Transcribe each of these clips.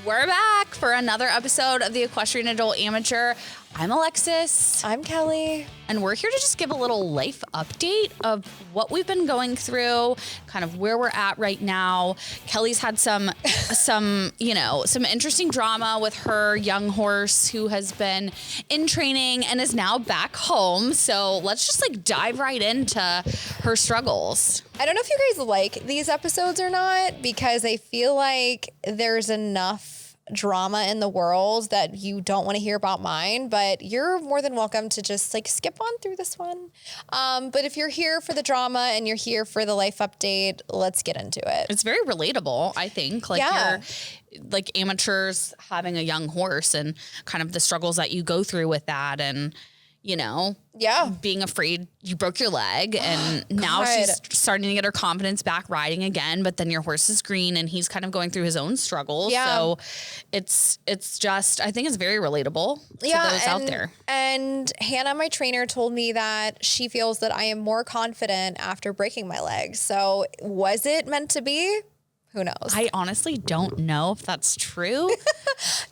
We're back for another episode of the Equestrian Adult Amateur. I'm Alexis. I'm Kelly. And we're here to just give a little life update of what we've been going through, kind of where we're at right now. Kelly's had some interesting drama with her young horse who has been in training and is now back home. So let's just dive right into her struggles. I don't know if you guys like these episodes or not, because I feel like there's enough drama in the world that you don't want to hear about mine, but you're more than welcome to just skip on through this one. But if you're here for the drama and you're here for the life update, let's get into it. It's very relatable, I think. Yeah. You're amateurs having a young horse and kind of the struggles that you go through with that, and being afraid you broke your leg, and now she's starting to get her confidence back riding again, but then your horse is green and he's kind of going through his own struggles. Yeah. So it's just, I think it's very relatable to those out there. And Hannah, my trainer, told me that she feels that I am more confident after breaking my leg. So was it meant to be? Who knows? I honestly don't know if that's true.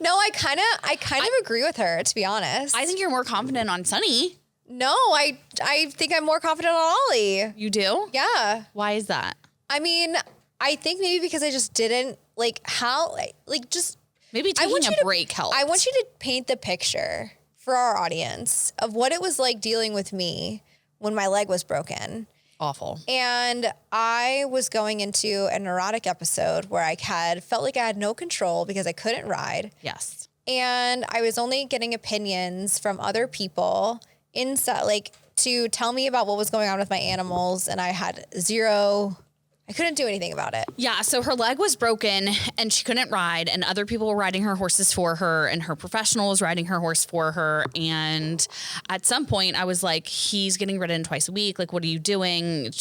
No, I kind of agree with her, to be honest. I think you're more confident on Sunny. No, I think I'm more confident on Ollie. You do? Yeah. Why is that? I mean, I think maybe because I just didn't maybe taking a break helped. I want you to paint the picture for our audience of what it was like dealing with me when my leg was broken. Awful. And I was going into a neurotic episode where I felt like I had no control because I couldn't ride. Yes. And I was only getting opinions from other people inside, to tell me about what was going on with my animals. And I couldn't do anything about it. Yeah, so her leg was broken and she couldn't ride, and other people were riding her horses for her, and her professional was riding her horse for her. And at some point I was like, he's getting ridden twice a week. What are you doing?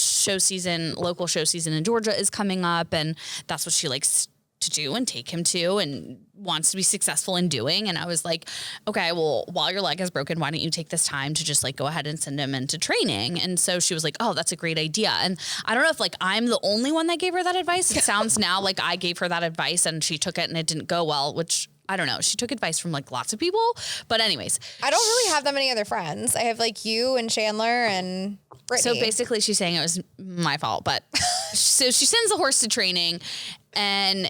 Local show season in Georgia is coming up, and that's what she likes to do and take him to and wants to be successful in doing. And I was like, okay, well, while your leg is broken, why don't you take this time to just go ahead and send him into training? And so she was like, oh, that's a great idea. And I don't know if I'm the only one that gave her that advice. It sounds now like I gave her that advice and she took it and it didn't go well, which I don't know. She took advice from lots of people, but anyways. I don't really have that many other friends. I have you and Chandler and Brittany. So basically she's saying it was my fault, but so she sends the horse to training, and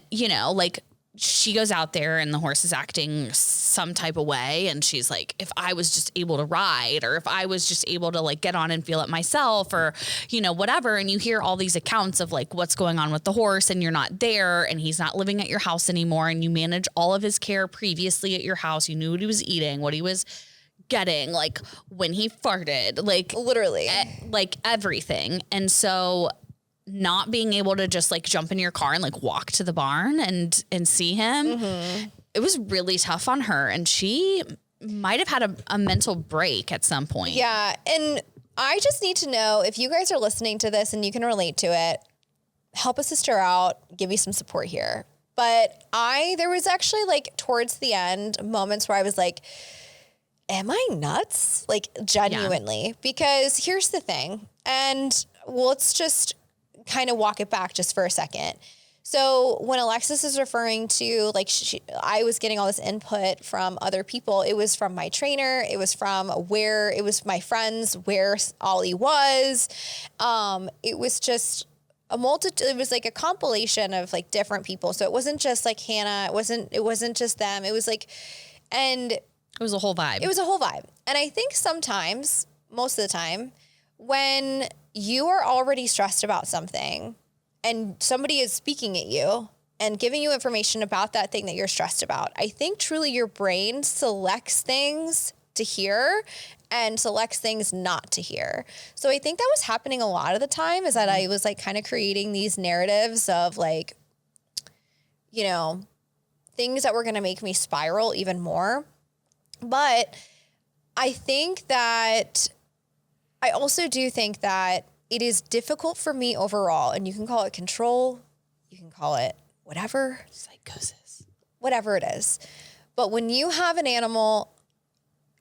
she goes out there and the horse is acting some type of way. And she's like, if I was just able to ride, or if I was just able to get on and feel it myself, or, whatever. And you hear all these accounts of what's going on with the horse, and you're not there, and he's not living at your house anymore. And you manage all of his care previously at your house. You knew what he was eating, what he was getting, when he farted, literally everything. And so not being able to just jump in your car and walk to the barn and see him, it was really tough on her. And she might have had a mental break at some point. Yeah. And I just need to know, if you guys are listening to this and you can relate to it, help a sister out, give me some support here. But there was actually towards the end moments where I was like, am I nuts? Genuinely. Yeah. Because here's the thing. And let's just kind of walk it back just for a second. So when Alexis is referring to I was getting all this input from other people, it was from my trainer, it was from my friends, where Ollie was. It was just a multitude. It was a compilation of different people. So it wasn't just Hannah. It wasn't just them. It was and it was a whole vibe. It was a whole vibe. And I think sometimes, most of the time, when you are already stressed about something and somebody is speaking at you and giving you information about that thing that you're stressed about, I think truly your brain selects things to hear and selects things not to hear. So I think that was happening a lot of the time, is that I was kind of creating these narratives of things that were going to make me spiral even more. But I also do think that it is difficult for me overall, and you can call it control, you can call it whatever. Psychosis. Whatever it is. But when you have an animal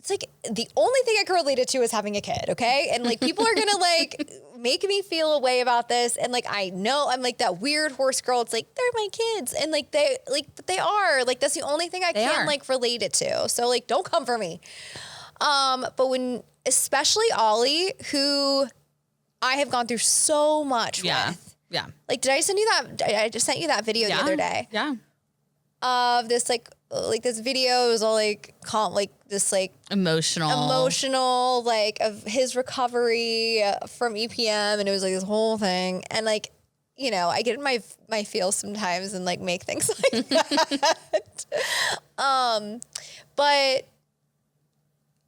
it's like the only thing I can relate it to is having a kid. Okay. And like, people are going to like make me feel a way about this. And like, I know I'm like that weird horse girl. It's like, they're my kids. And like, but they are like, that's the only thing I can't like relate it to. So like, don't come for me. But when, especially Ollie, who I have gone through so much with. Yeah. Like, did I send you that? I just sent you that video the other day. Yeah. Of this like this video. It was all like this like emotional like of his recovery from EPM, and it was like this whole thing. And like, you know, I get in my feels sometimes and like make things like that. But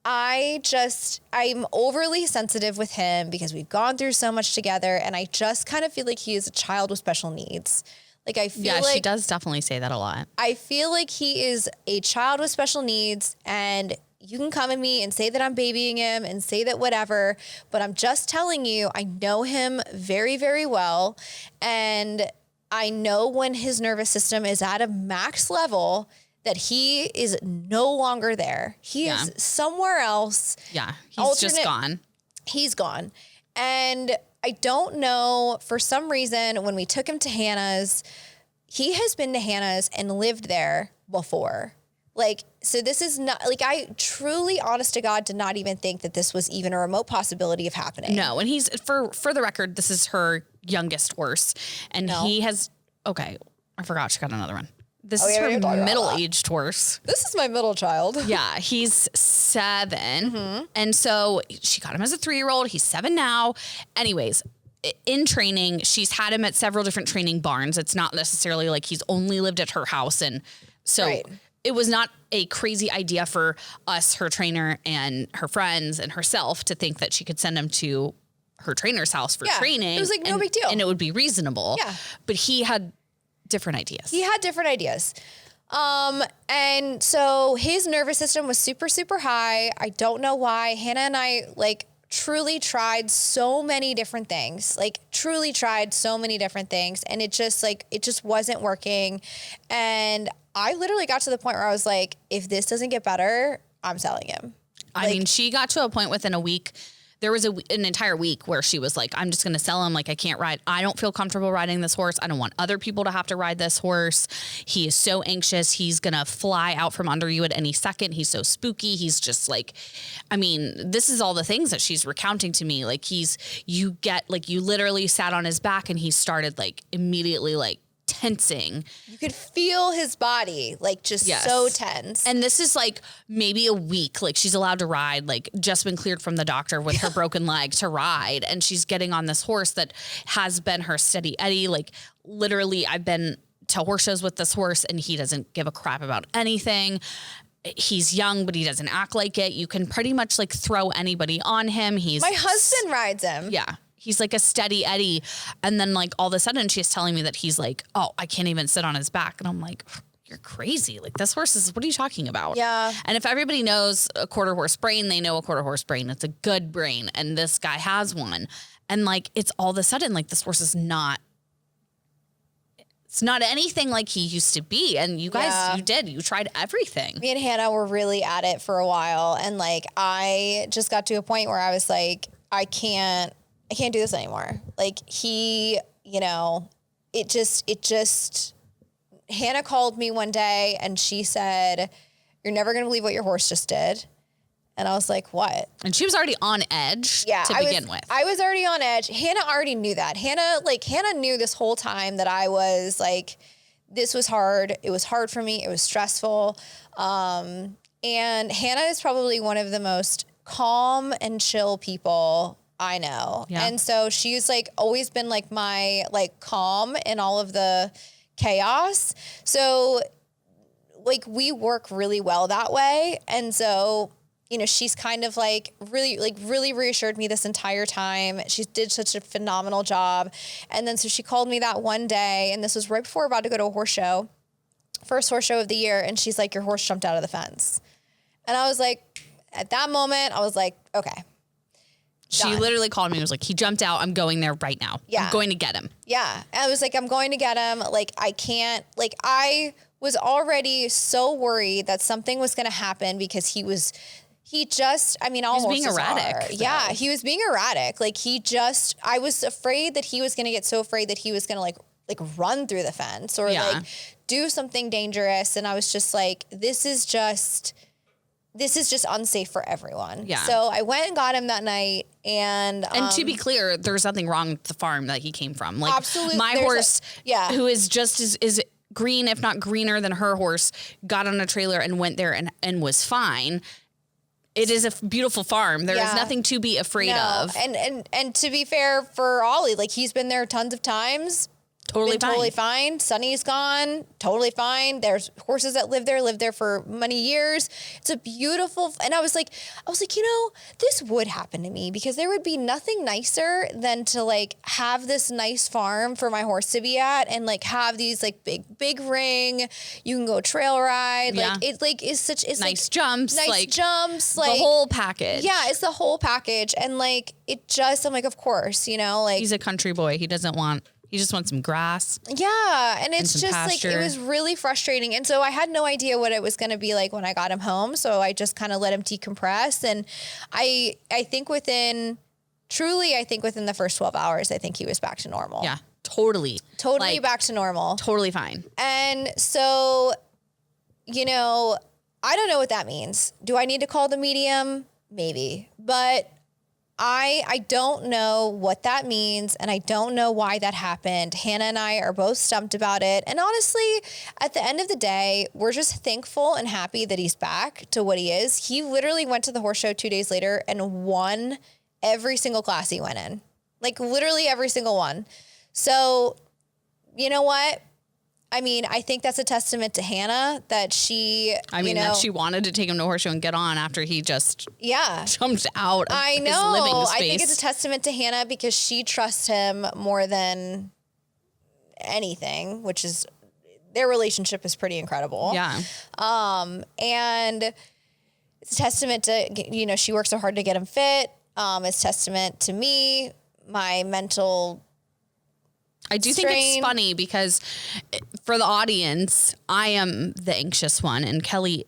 I'm overly sensitive with him because we've gone through so much together, and I just kind of feel like he is a child with special needs. Like, I feel like... she does definitely say that a lot. I feel like he is a child with special needs, and you can come at me and say that I'm babying him and say that whatever, but I'm just telling you, I know him very, very well, and I know when his nervous system is at a max level that he is no longer there. He is somewhere else. Yeah, he's just gone. He's gone. And I don't know, for some reason, when we took him to Hannah's, he has been to Hannah's and lived there before. Like, so this is not, like, I truly, honest to God, did not even think that this was even a remote possibility of happening. No, and he's, for the record, this is her youngest horse. And he has, okay, I forgot she got another one. This is her middle-aged horse. This is my middle child. Yeah, he's 7. Mm-hmm. And so she got him as a 3-year-old. He's 7 now. Anyways, in training, she's had him at several different training barns. It's not necessarily like he's only lived at her house. And so it was not a crazy idea for us, her trainer and her friends and herself, to think that she could send him to her trainer's house for training. It was like no big deal. And it would be reasonable. Yeah. But he had different ideas. And so his nervous system was super, super high. I don't know why. Hannah and I like truly tried so many different things, and it just wasn't working. And I literally got to the point where I was like, if this doesn't get better, I'm selling him. I mean, she got to a point within a week. There was an entire week where she was like, I'm just going to sell him. Like, I can't ride. I don't feel comfortable riding this horse. I don't want other people to have to ride this horse. He is so anxious. He's going to fly out from under you at any second. He's so spooky. He's just like, I mean, this is all the things that she's recounting to me. Like, you literally sat on his back and he started like immediately like tensing. You could feel his body like just so tense. And this is like maybe a week, like she's allowed to ride, like just been cleared from the doctor with her broken leg to ride. And she's getting on this horse that has been her steady Eddie. Like literally I've been to horse shows with this horse and he doesn't give a crap about anything. He's young, but he doesn't act like it. You can pretty much like throw anybody on him. My husband rides him. Yeah. He's like a steady Eddie. And then like all of a sudden she's telling me that he's like, oh, I can't even sit on his back. And I'm like, you're crazy. Like this horse is, what are you talking about? Yeah. And if everybody knows a quarter horse brain, they know a quarter horse brain. It's a good brain. And this guy has one. And like, it's all of a sudden like this horse is not, it's not anything like he used to be. And you guys, you tried everything. Me and Hannah were really at it for a while. And like, I just got to a point where I was like, I can't do this anymore. Like he, you know, it just, Hannah called me one day and she said, you're never going to believe what your horse just did. And I was like, what? And she was already on edge to begin with. I was already on edge. Hannah already knew that. Hannah knew this whole time that I was like, this was hard. It was hard for me. It was stressful. And Hannah is probably one of the most calm and chill people I know. Yeah. And so she's like always been like my like calm in all of the chaos. So like we work really well that way. And so, you know, she's kind of like really reassured me this entire time. She did such a phenomenal job. And then so she called me that one day, and this was right before we're about to go to a horse show, first horse show of the year. And she's like, your horse jumped out of the fence. And I was like, at that moment, I was like, okay. She literally called me and was like, he jumped out. I'm going there right now. Yeah. I'm going to get him. Yeah. And I was like, I'm going to get him. Like, I can't, like, I was already so worried that something was going to happen because he was he just, I mean, all He was being horses erratic, are. though. Yeah, he was being erratic. Like I was afraid that he was going to get so afraid that he was going to like run through the fence or like do something dangerous. And I was just like, this is just unsafe for everyone. Yeah. So I went and got him that night. And to be clear, there's nothing wrong with the farm that he came from. Like absolutely, my horse, who is just is green, if not greener than her horse, got on a trailer and went there and was fine. It is a beautiful farm. There is nothing to be afraid of. And to be fair for Ollie, like he's been there tons of times. Totally fine. Sunny's gone. Totally fine. There's horses that lived there for many years. It's a beautiful, and I was like, you know, this would happen to me because there would be nothing nicer than to like have this nice farm for my horse to be at and like have these like big ring. You can go trail ride. Like it like is such, it's nice like jumps, like the whole package. Yeah. It's the whole package. And like, it just, I'm like, of course, you know, like he's a country boy. He just wants some grass. Yeah. And it's just pasture. like, it was really frustrating. And so I had no idea what it was going to be like when I got him home. So I just kind of let him decompress. And I think within the first 12 hours, I think he was back to normal. Yeah, totally. Totally back to normal. Totally fine. And so, you know, I don't know what that means. Do I need to call the medium? Maybe. But I don't know what that means, and I don't know why that happened. Hannah and I are both stumped about it. And honestly, at the end of the day, we're just thankful and happy that he's back to what he is. He literally went to the horse show 2 days later and won every single class he went in. Like literally every single one. So, you know what? I mean, I think that's a testament to Hannah that she, that she wanted to take him to horse show and get on after he just jumped out of his living space. I think it's a testament to Hannah because she trusts him more than anything, which is, their relationship is pretty incredible. Yeah. And it's a testament to, you know, she works so hard to get him fit. It's testament to me, my mental I do think it's funny because for the audience, I am the anxious one and Kelly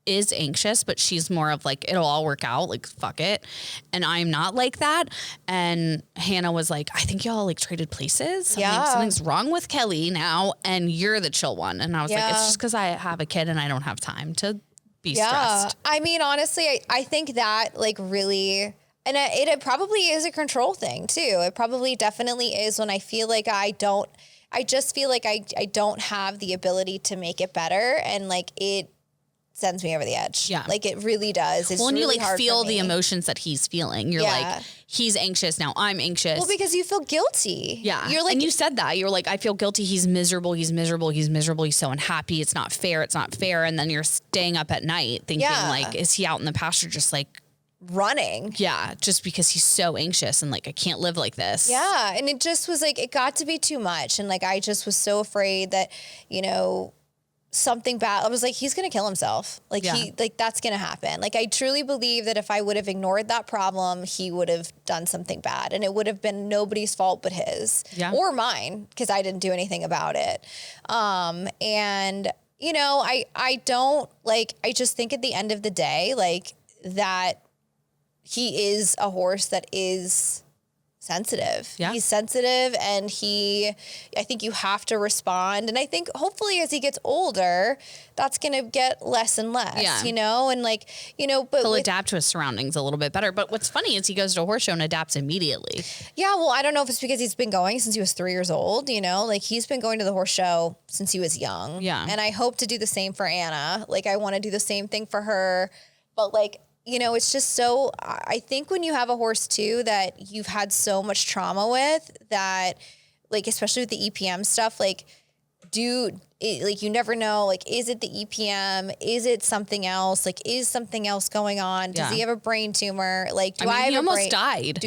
is anxious, but she's more of like, it'll all work out. Like, fuck it. And I'm not like that. And Hannah was like, I think y'all like traded places. Something's wrong with Kelly now. And you're the chill one. And I was like, it's just because I have a kid and I don't have time to be stressed. I mean, honestly, I think that like really... And it probably is a control thing too. It probably definitely is when I feel like I just feel like I don't have the ability to make it better. And like it sends me over the edge. Yeah. Like it really does. It's when really you like feel the emotions that he's feeling, you're like, he's anxious. Now I'm anxious. Well, because you feel guilty. Yeah. You're like, and you said that you're like, I feel guilty. He's miserable. He's miserable. He's miserable. He's so unhappy. It's not fair. It's not fair. And then you're staying up at night thinking like, is he out in the pasture just like, running? Yeah, just because he's so anxious and like I can't live like this. Yeah, and it just was like it got to be too much, and like I just was so afraid that, you know, something bad. I was like, he's gonna kill himself. Like that's gonna happen. Like I truly believe that if I would have ignored that problem, he would have done something bad, and it would have been nobody's fault but his or mine because I didn't do anything about it. And you know, I don't like. I just think at the end of the day, like that. He is a horse that is sensitive. Yeah. He's sensitive and I think you have to respond. And I think hopefully as he gets older, that's going to get less and less, you know, and like, you know, but he'll adapt to his surroundings a little bit better. But what's funny is he goes to a horse show and adapts immediately. Yeah. Well, I don't know if it's because he's been going since he was 3 years old, you know, like he's been going to the horse show since he was young. Yeah. And I hope to do the same for Anna. Like I want to do the same thing for her, but like, you know, it's just so, I think when you have a horse too, that you've had so much trauma with that, like, especially with the EPM stuff, like like you never know, like, is it the EPM? Is it something else? Like, is something else going on? Does he have a brain tumor? Like, he almost died.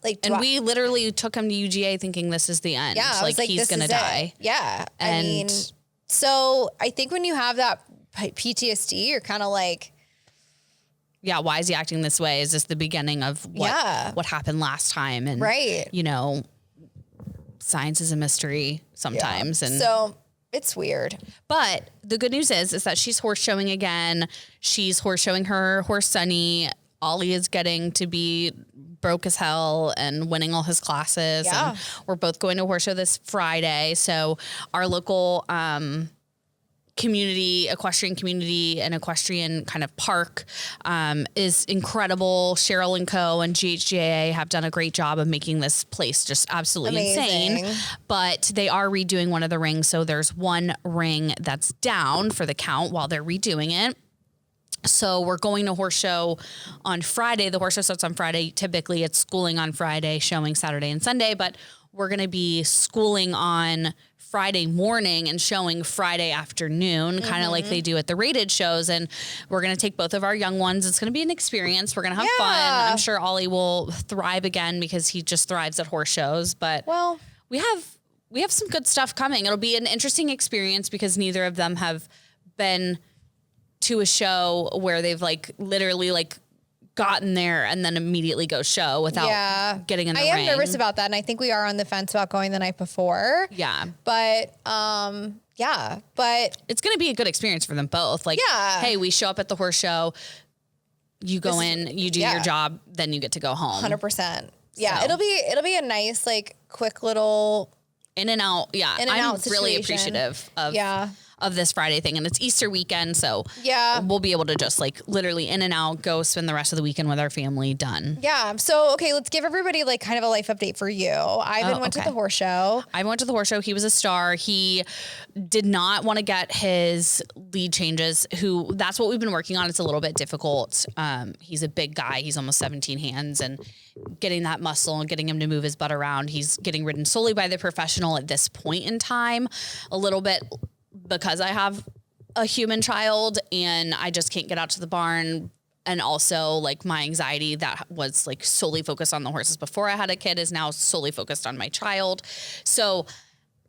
Like, we literally took him to UGA thinking this is the end. Yeah. Like he's going to die. Yeah. I mean, so I think when you have that PTSD, you're kind of like, yeah, why is he acting this way? Is this the beginning of what happened last time? And, you know, science is a mystery sometimes. And so It's weird. But the good news is that she's horse showing again. She's horse showing her horse Sunny. Ollie is getting to be broke as hell and winning all his classes. Yeah. And we're both going to horse show this Friday. So our local equestrian community and equestrian kind of park is incredible. Cheryl and Co. and GHGAA have done a great job of making this place just absolutely insane. But they are redoing one of the rings. So there's one ring that's down for the count while they're redoing it. So we're going to horse show on Friday. The horse show starts on Friday. Typically it's schooling on Friday, showing Saturday and Sunday, but we're going to be schooling on Friday morning and showing Friday afternoon, kind of like they do at the rated shows. And we're going to take both of our young ones. It's going to be an experience. We're going to have fun. I'm sure Ollie will thrive again because he just thrives at horse shows. But we have some good stuff coming. It'll be an interesting experience because neither of them have been to a show where they've like literally like gotten there and then immediately go show without getting in the ring. I am nervous about that. And I think we are on the fence about going the night before. Yeah. But, but it's going to be a good experience for them both. Like, hey, we show up at the horse show, you go in, you do your job, then you get to go home. 100%. Yeah. So. It'll be a nice, like quick little in and out. Yeah. I'm really appreciative of this Friday thing, and it's Easter weekend. So we'll be able to just like literally in and out, go spend the rest of the weekend with our family. Done. Yeah. So, okay, let's give everybody like kind of a life update for you. Ivan went to the horse show. I went to the horse show. He was a star. He did not want to get his lead changes, that's what we've been working on. It's a little bit difficult. He's a big guy. He's almost 17 hands, and getting that muscle and getting him to move his butt around. He's getting ridden solely by the professional at this point in time, a little bit because I have a human child and I just can't get out to the barn. And also like my anxiety that was like solely focused on the horses before I had a kid is now solely focused on my child. So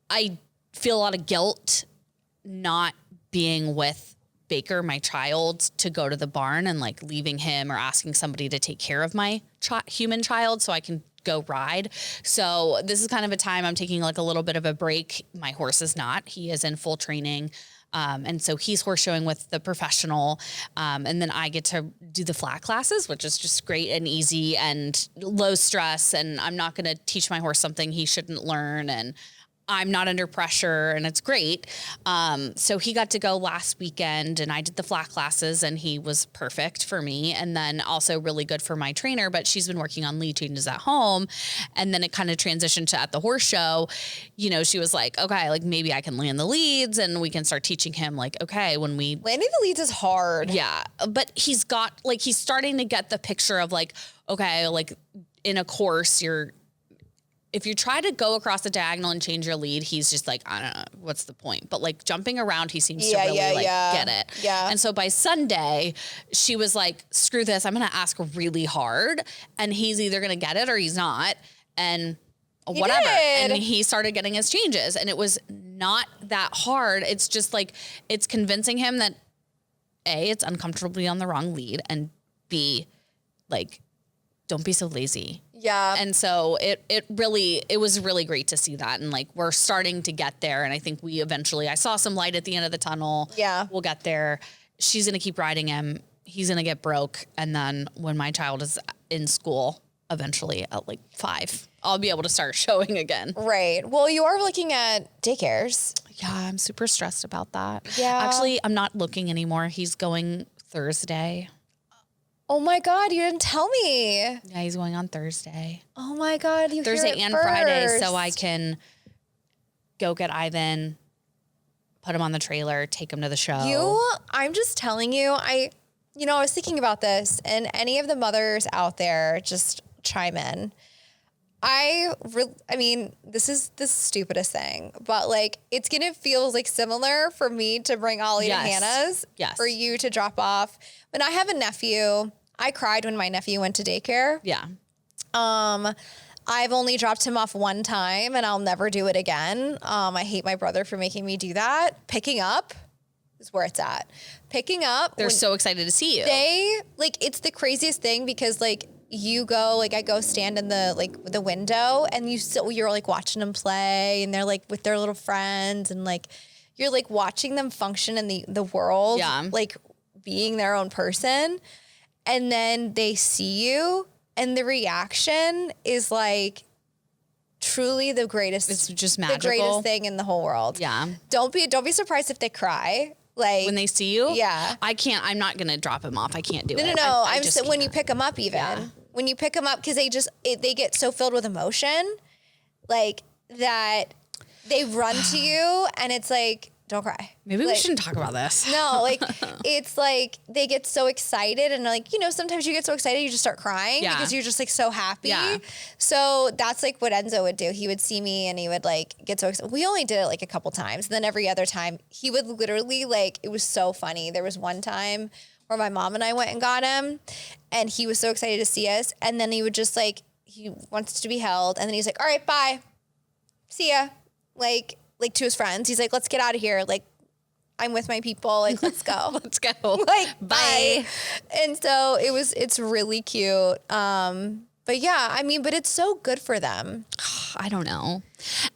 I feel a lot of guilt not being with Baker, my child, to go to the barn and like leaving him or asking somebody to take care of my human child so I can go ride. So this is kind of a time I'm taking like a little bit of a break. My horse is not. He is in full training. And so he's horse showing with the professional. And then I get to do the flat classes, which is just great and easy and low stress. And I'm not going to teach my horse something he shouldn't learn. And I'm not under pressure, and it's great. So he got to go last weekend, and I did the flat classes, and he was perfect for me. And then also really good for my trainer, but she's been working on lead changes at home. And then it kind of transitioned to at the horse show, you know, she was like, okay, like maybe I can land the leads and we can start teaching him like, okay, landing the leads is hard. Yeah. But he's starting to get the picture of like, okay, like in a course, if you try to go across the diagonal and change your lead, he's just like, I don't know, what's the point? But like jumping around, he seems to really get it. Yeah. And so by Sunday, she was like, screw this. I'm going to ask really hard, and he's either going to get it or he's not. And whatever. And he started getting his changes, and it was not that hard. It's just like, it's convincing him that A, it's uncomfortable to be on the wrong lead, and B, like, don't be so lazy. Yeah. And so it was really great to see that. And like, we're starting to get there. And I think I saw some light at the end of the tunnel. Yeah. We'll get there. She's going to keep riding him. He's going to get broke. And then when my child is in school, eventually at like 5, I'll be able to start showing again. Right. Well, you are looking at daycares. Yeah. I'm super stressed about that. Yeah. Actually, I'm not looking anymore. He's going Thursday. Oh my God, you didn't tell me. Yeah, he's going on Thursday. Oh my God, Thursday and Friday, so I can go get Ivan, put him on the trailer, take him to the show. I'm just telling you, I was thinking about this, and any of the mothers out there, just chime in. I mean, this is the stupidest thing, but like, it's going to feel like similar for me to bring Ollie to Hannah's, for you to drop off. When I have a nephew, I cried when my nephew went to daycare. Yeah. I've only dropped him off one time, and I'll never do it again. I hate my brother for making me do that. Picking up is where it's at. Picking up. They're so excited to see you. It's the craziest thing because like, you go, like I go stand in the window, and you're like watching them play, and they're like with their little friends, and like, you're like watching them function in the world, like being their own person. And then they see you and the reaction is like truly the greatest. It's just magical. The greatest thing in the whole world. Yeah. Don't be surprised if they cry. Like when they see you. Yeah. I'm not going to drop him off. I can't do it. No. I just when you pick them up even. When you pick them up, because they get so filled with emotion, like that they run to you and it's like, don't cry. Maybe like, we shouldn't talk about this. No, like it's like they get so excited and like, sometimes you get so excited you just start crying because you're just like so happy. Yeah. So that's like what Enzo would do. He would see me and he would like get so excited. We only did it like a couple times. And then every other time he would literally like, it was so funny. There was one time where my mom and I went and got him and he was so excited to see us. And then he would just like, he wants to be held. And then he's like, all right, bye. See ya. Like to his friends. He's like, let's get out of here. Like, I'm with my people. Like, let's go. Let's go. Like, bye. And so it's really cute. But yeah, I mean, but it's so good for them. I don't know.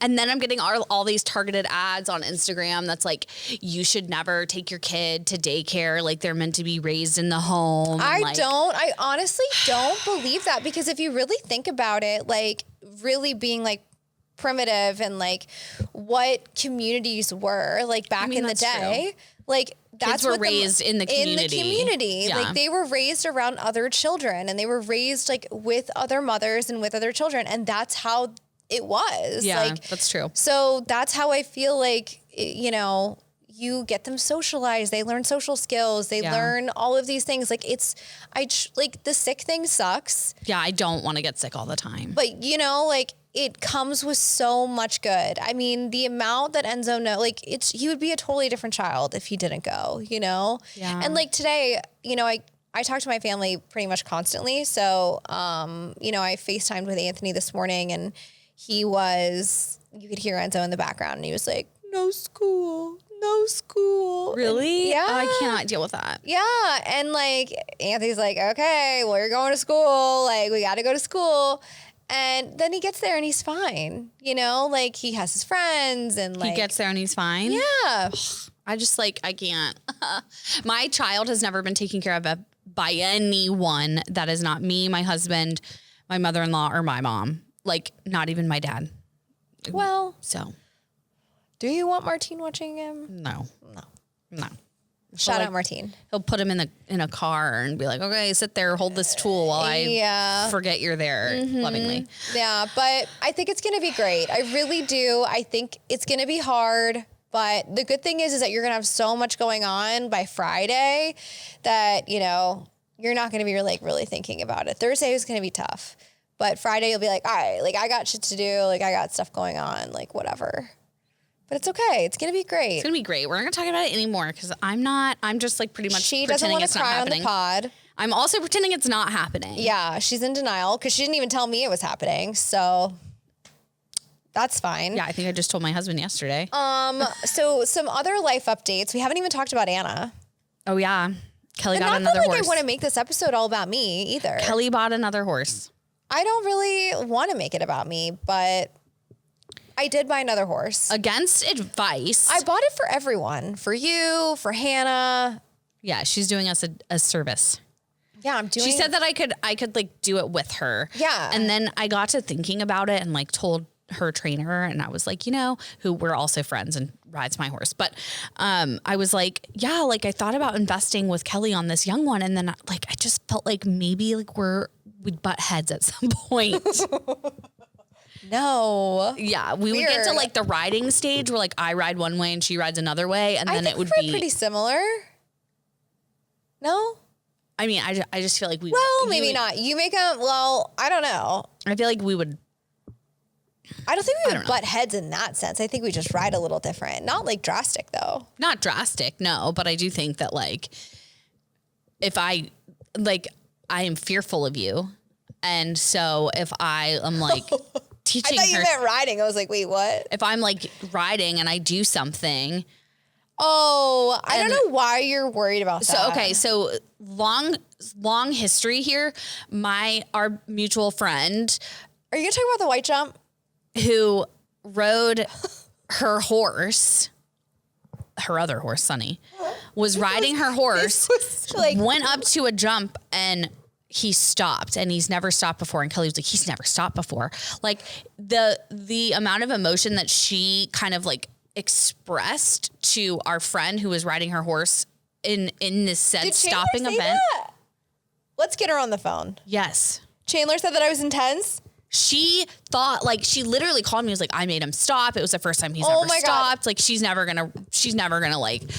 And then I'm getting all these targeted ads on Instagram that's like, you should never take your kid to daycare. Like they're meant to be raised in the home. I honestly don't believe that, because if you really think about it, like really being like primitive and like what communities were like back in the day, like that's kids were raised in the community. Yeah. Like they were raised around other children and they were raised like with other mothers and with other children. And that's how it was. Yeah, like, that's true. So that's how I feel like, you get them socialized. They learn social skills. They learn all of these things. Like like the sick thing sucks. Yeah. I don't want to get sick all the time. But like it comes with so much good. I mean, the amount that Enzo like he would be a totally different child if he didn't go, Yeah. And like today, I talk to my family pretty much constantly. So, I FaceTimed with Anthony this morning and you could hear Enzo in the background and he was like, no school. Really? Yeah. Oh, I cannot deal with that. Yeah. And like, Anthony's like, okay, well, you're going to school. Like, we got to go to school. And then he gets there and he's fine. Like he has his friends and like. He gets there and he's fine? Yeah. I just like, I can't. My child has never been taken care of by anyone that is not me, my husband, my mother-in-law, or my mom. Like, not even my dad. Well. So. Do you want Martine watching him? No. Shout out Martine. He'll put him in a car and be like, okay, sit there, hold this tool while I forget you're there lovingly. Yeah, but I think it's going to be great. I really do. I think it's going to be hard, but the good thing is that you're going to have so much going on by Friday that, you're not going to be really thinking about it. Thursday is going to be tough, but Friday you'll be like, all right, like I got shit to do. Like I got stuff going on, like whatever. But it's okay. It's going to be great. It's going to be great. We're not going to talk about it anymore because I'm just like pretty much she doesn't want to cry on the pod. I'm also pretending it's not happening. Yeah, she's in denial because she didn't even tell me it was happening. So that's fine. Yeah, I think I just told my husband yesterday. So some other life updates. We haven't even talked about Anna. Oh, yeah. Kelly got another horse. I want to make this episode all about me either. Kelly bought another horse. I don't really want to make it about me, but I did buy another horse. Against advice. I bought it for everyone. For you, for Hannah. Yeah, she's doing us a service. Yeah, I'm doing. She said that I could like do it with her. Yeah. And then I got to thinking about it and like told her trainer and I was like, who we're also friends and rides my horse. But I was like, yeah, like I thought about investing with Kelly on this young one. And then like I just felt like maybe like we'd butt heads at some point. No. Yeah, we would get to like the riding stage where like I ride one way and she rides another way, and then it would be pretty similar. No, I mean I just feel like we. Well, maybe not. You make them. Well, I don't know. I feel like we would. I don't think we would butt heads in that sense. I think we just ride a little different. Not like drastic though. Not drastic, no. But I do think that like if I am fearful of you, and so if I am like. Teaching I thought you meant riding. I was like, wait, what? If I'm like riding and I do something. Oh, I don't know why you're worried about that. So long history here. Our mutual friend. Are you going to talk about the white jump? Who rode her horse her other horse, Sunny, was riding her horse, went up to a jump and he stopped, and he's never stopped before. And Kelly was like, he's never stopped before. Like the amount of emotion that she kind of like expressed to our friend who was riding her horse in this said stopping event. That? Let's get her on the phone. Yes. Chandler said that I was intense. She thought, like, she literally called me. Was like, I made him stop. It was the first time he's ever stopped. God. Like, she's never gonna like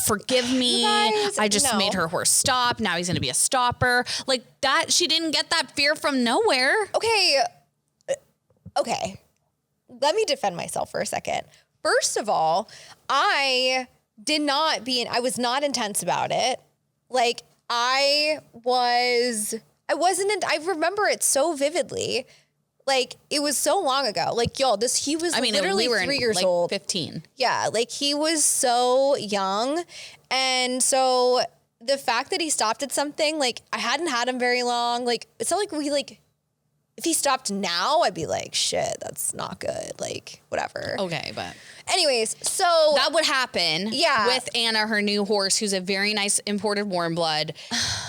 forgive me. I just made her horse stop. Now he's gonna be a stopper. Like that. She didn't get that fear from nowhere. Okay. Let me defend myself for a second. First of all, I was not intense about it. Like I remember it so vividly. Like it was so long ago. Like y'all, he was literally 3 years old. 15. Yeah. Like he was so young. And so the fact that he stopped at something, like I hadn't had him very long. Like it's not like if he stopped now, I'd be like, shit, that's not good. Like whatever. Okay. But anyways, so that would happen with Anna, her new horse, who's a very nice imported warm blood.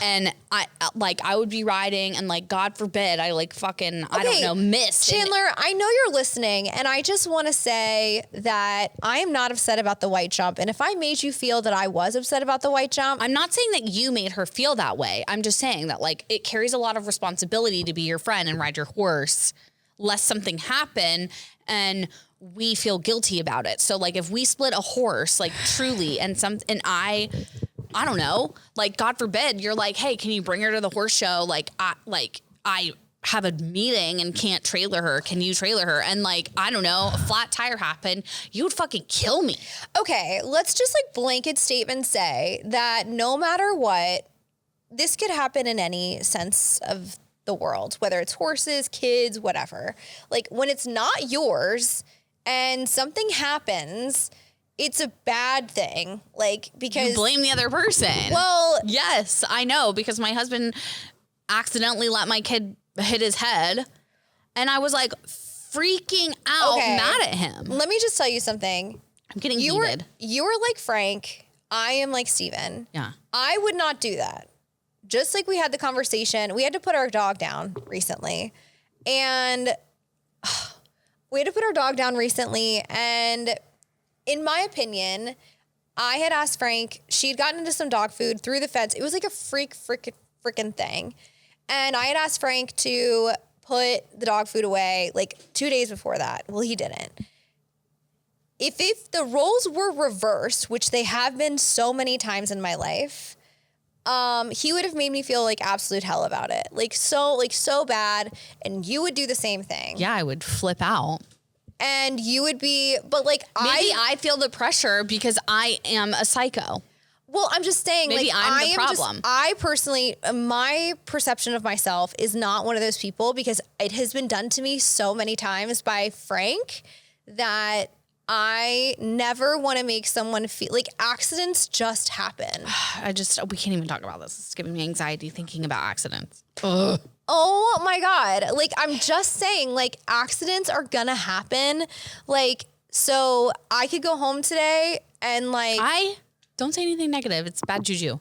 And I would be riding and like, God forbid, I don't know, missed. Chandler, I know you're listening. And I just want to say that I am not upset about the white jump. And if I made you feel that I was upset about the white jump. I'm not saying that you made her feel that way. I'm just saying that like, it carries a lot of responsibility to be your friend and ride your horse, lest something happen and we feel guilty about it. So like if we split a horse, like truly, and I don't know, like God forbid, you're like, hey, can you bring her to the horse show? I have a meeting and can't trailer her. Can you trailer her? And like, I don't know, a flat tire happened. You would fucking kill me. Okay. Let's just like blanket statement say that no matter what, this could happen in any sense of the world, whether it's horses, kids, whatever. Like when it's not yours and something happens, it's a bad thing. Like, because you blame the other person. Well, yes, I know, because my husband accidentally let my kid hit his head and I was like freaking out, mad at him. Let me just tell you something. I'm getting heated. You were like Frank. I am like Steven. Yeah. I would not do that. Just like we had the conversation, we had to put our dog down recently. And and in my opinion, I had asked Frank, she'd gotten into some dog food through the fence. It was like a freaking thing. And I had asked Frank to put the dog food away like 2 days before that. Well, he didn't. If the roles were reversed, which they have been so many times in my life, he would have made me feel like absolute hell about it. Like so bad. And you would do the same thing. Yeah, I would flip out. And you would be, but like maybe I feel the pressure because I am a psycho. Well, I'm just saying, maybe like, I'm the problem. I personally, my perception of myself is not one of those people because it has been done to me so many times by Frank that I never want to make someone feel like accidents just happen. We can't even talk about this. It's giving me anxiety thinking about accidents. Ugh. Oh my God. Like, I'm just saying, like, accidents are gonna happen. Like, so I could go home today and like, don't say anything negative. It's bad juju.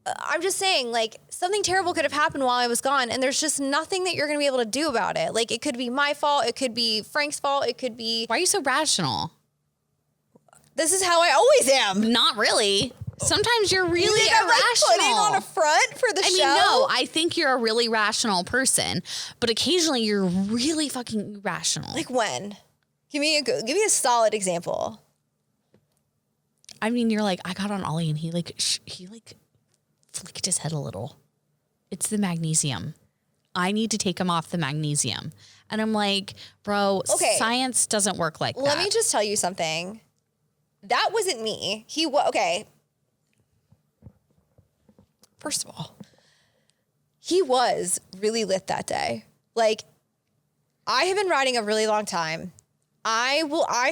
I'm just saying, like, something terrible could have happened while I was gone, and there's just nothing that you're going to be able to do about it. Like, it could be my fault. It could be Frank's fault. It could be... Why are you so rational? This is how I always am. Not really. Sometimes you're really irrational. I'm, like, putting on a front for the show? No, I think you're a really rational person, but occasionally you're really fucking irrational. Like when? Give me a solid example. I mean, you're like, I got on Ollie and he flicked his head a little. It's the magnesium. I need to take him off the magnesium. And I'm like, bro, science doesn't work like that. Let me just tell you something. That wasn't me. Okay. First of all, he was really lit that day. Like, I have been riding a really long time. I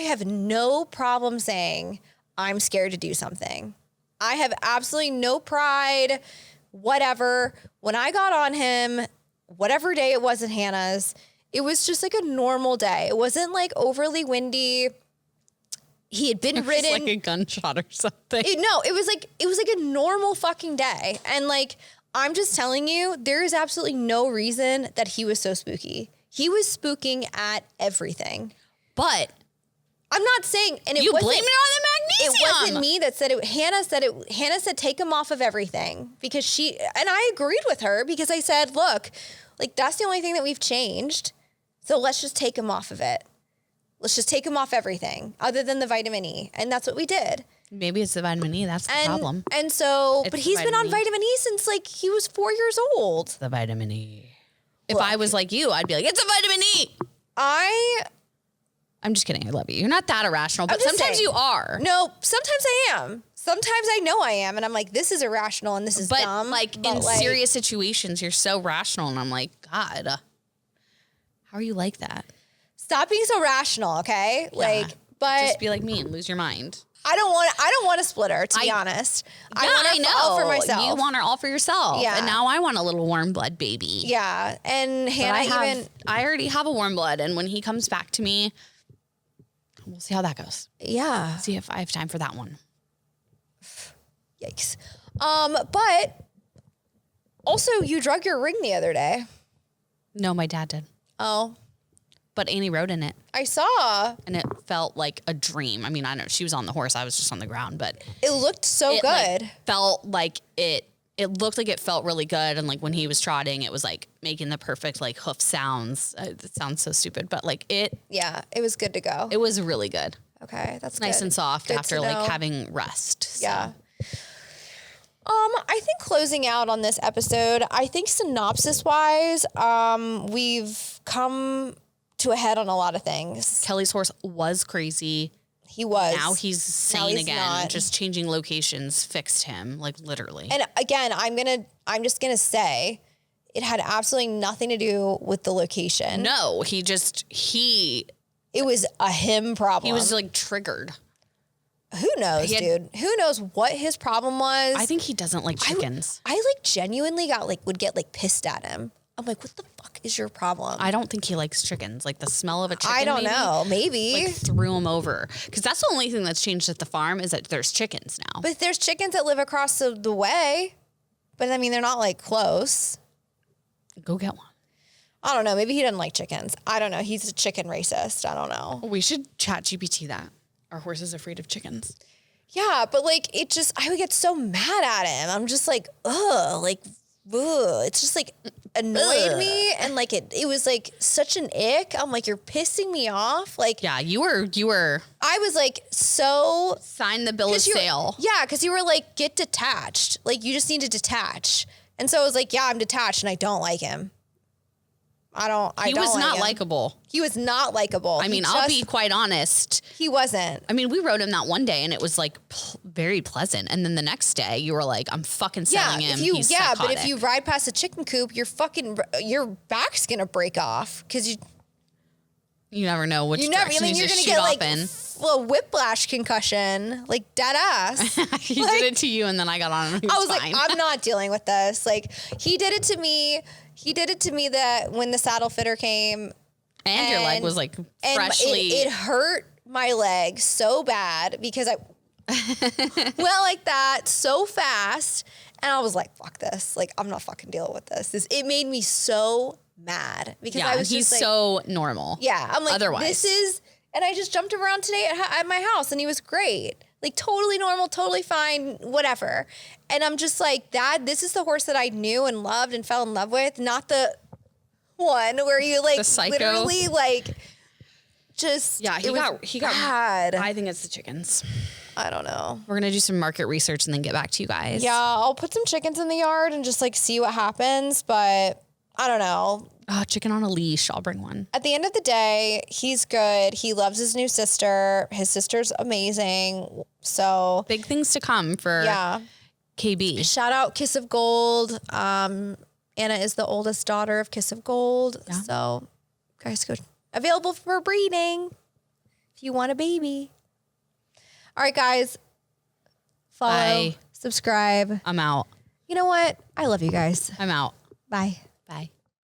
have no problem saying I'm scared to do something. I have absolutely no pride, whatever. When I got on him, whatever day it was at Hannah's, it was just like a normal day. It wasn't like overly windy. He had been ridden like a gunshot or something. It was like a normal fucking day. And like, I'm just telling you, there is absolutely no reason that he was so spooky. He was spooking at everything. But I'm not saying, and you blame it on the magnesium. It wasn't me that said it. Hannah said take him off of everything because and I agreed with her because I said, look, like that's the only thing that we've changed. So let's just take him off of it. Let's just take him off everything other than the vitamin E. And that's what we did. Maybe it's the vitamin E. That's the problem. And so, But he's been on vitamin E since like he was 4 years old. It's the vitamin E. If I was like you, I'd be like, it's a vitamin E. I'm just kidding. I love you. You're not that irrational, but sometimes you are. No, sometimes I am. Sometimes I know I am. And I'm like, this is irrational and this is dumb. But in serious situations, you're so rational. And I'm like, God, how are you like that? Stop being so rational, okay? Yeah. Like, but just be like me and lose your mind. I don't want a splitter, to be honest. I want her all for myself. You want her all for yourself. Yeah. And now I want a little warm blood baby. Yeah. And Hannah I already have a warm blood. And when he comes back to me, we'll see how that goes. Yeah. See if I have time for that one. Yikes. But also you drug your ring the other day. No, my dad did. Oh. But Annie rode in it. I saw. And it felt like a dream. I mean, I know she was on the horse. I was just on the ground, but it looked so good. Like, felt like it looked like it felt really good. And like when he was trotting, it was like making the perfect like hoof sounds. It sounds so stupid, but like yeah, it was good to go. It was really good. Okay. That's nice good. And soft good after like having rest. So. Yeah. I think closing out on this episode, I think synopsis wise, we've come to a head on a lot of things. Kelly's horse was crazy. He was. Now he's sane again. Not. Just changing locations fixed him, like literally. And again, I'm just gonna say it had absolutely nothing to do with the location. No, it was a him problem. He was like triggered. Who knows, dude? Who knows what his problem was? I think he doesn't like chickens. I like genuinely would get like pissed at him. I'm like, what the fuck is your problem? I don't think he likes chickens. Like the smell of a chicken. I don't know. Maybe. Like threw him over. Because that's the only thing that's changed at the farm is that there's chickens now. But there's chickens that live across the way. But I mean, they're not like close. Go get one. I don't know. Maybe he doesn't like chickens. I don't know. He's a chicken racist. I don't know. We should chat GPT that. Our horse is afraid of chickens. Yeah, but like I would get so mad at him. I'm just like, ugh. It's just like annoyed me, and like it was like such an ick. I'm like, you're pissing me off. Like, yeah, you were. I was like, so sign the bill of sale. Yeah, because you were like, get detached. Like, you just need to detach. And so I was like, yeah, I'm detached, and I don't like him. He was not likable. He was not likable. I mean, I'll be quite honest. He wasn't. I mean, we rode him that one day and it was like very pleasant. And then the next day you were like, I'm fucking selling him. He's psychotic. But if you ride past a chicken coop, your back's going to break off because you never know which direction you're going to get like a whiplash concussion, like dead ass. He did it to you and then I got on him. I was fine. Like, I'm not dealing with this. Like, he did it to me. He did it to me that when the saddle fitter came. And your leg was like freshly. It hurt my leg so bad because I went like that so fast. And I was like, fuck this. Like, I'm not fucking dealing with this. It made me so mad because I was he's just like, so normal. Yeah. I'm like, otherwise. And I just jumped around today at my house and he was great. Like totally normal, totally fine, whatever. And I'm just like, this is the horse that I knew and loved and fell in love with, not the one where you like literally like just he got bad. I think it's the chickens. I don't know. We're gonna do some market research and then get back to you guys. Yeah, I'll put some chickens in the yard and just like see what happens, but I don't know. Chicken on a leash. I'll bring one. At the end of the day, he's good. He loves his new sister. His sister's amazing. So big things to come for KB. Shout out Kiss of Gold. Anna is the oldest daughter of Kiss of Gold. Yeah. So guys, go available for breeding if you want a baby. All right, guys. Follow, subscribe. I'm out. You know what? I love you guys. I'm out. Bye. Bye.